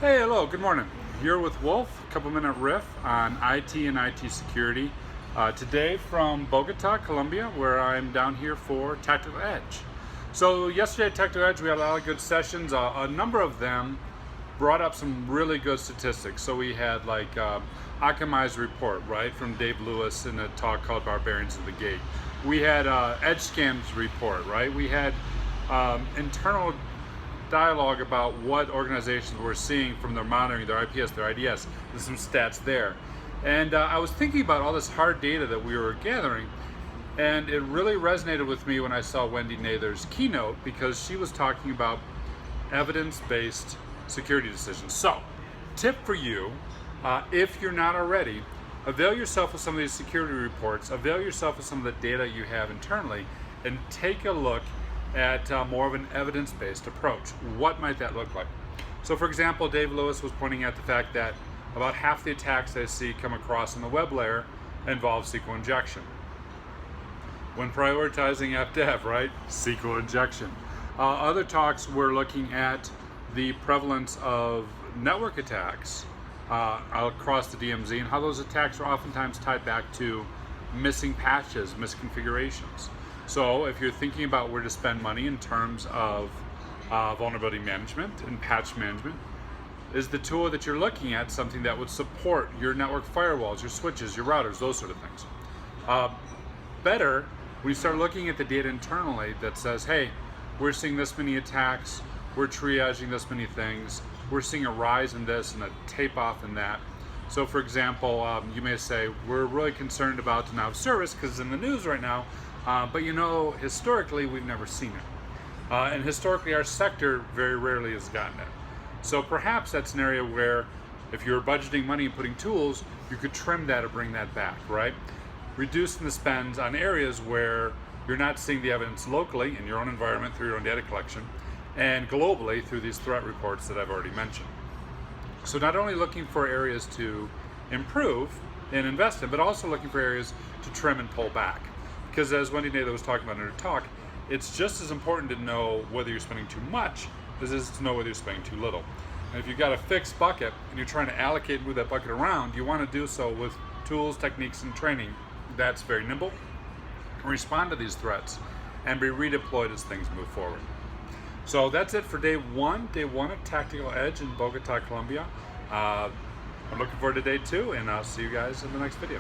Hey, hello, good morning. Here with Wolf, a couple minute riff on IT and IT security. Today from Bogota, Colombia, where I'm down here for Tactical Edge. So yesterday at Tactical Edge we had a lot of good sessions. A number of them brought up some really good statistics. So we had like Akamai's report, right, from Dave Lewis in a talk called Barbarians of the Gate. We had EdgeScam's report, right? We had internal dialogue about what organizations were seeing from their monitoring, their IPS, their IDS. There's some stats there. And I was thinking about all this hard data that we were gathering, and it really resonated with me when I saw Wendy Nather's keynote, because she was talking about evidence-based security decisions. So, tip for you, if you're not already, avail yourself of some of these security reports, avail yourself of some of the data you have internally, and take a look at more of an evidence-based approach. What might that look like? So for example, Dave Lewis was pointing out the fact that about half the attacks I see come across in the web layer involve SQL injection. When prioritizing FDev, right? SQL injection. Other talks were looking at the prevalence of network attacks across the DMZ and how those attacks are oftentimes tied back to missing patches, misconfigurations. So if you're thinking about where to spend money in terms of vulnerability management and patch management, is the tool that you're looking at something that would support your network firewalls, your switches, your routers, those sort of things? Better, we start looking at the data internally that says, hey, we're seeing this many attacks, we're triaging this many things, we're seeing a rise in this and a tape off in that. So for example, you may say, we're really concerned about denial of service because it's in the news right now, but you know, historically, we've never seen it. And historically, our sector very rarely has gotten it. So perhaps that's an area where if you're budgeting money and putting tools, you could trim that or bring that back, right? Reducing the spends on areas where you're not seeing the evidence locally in your own environment through your own data collection, and globally through these threat reports that I've already mentioned. So not only looking for areas to improve and invest in, but also looking for areas to trim and pull back. Because as Wendy Nather was talking about in her talk, it's just as important to know whether you're spending too much as it is to know whether you're spending too little. And if you've got a fixed bucket and you're trying to allocate and move that bucket around, you want to do so with tools, techniques, and training that's very nimble, respond to these threats, and be redeployed as things move forward. So that's it for day one of Tactical Edge in Bogota, Colombia. I'm looking forward to day two, and I'll see you guys in the next video.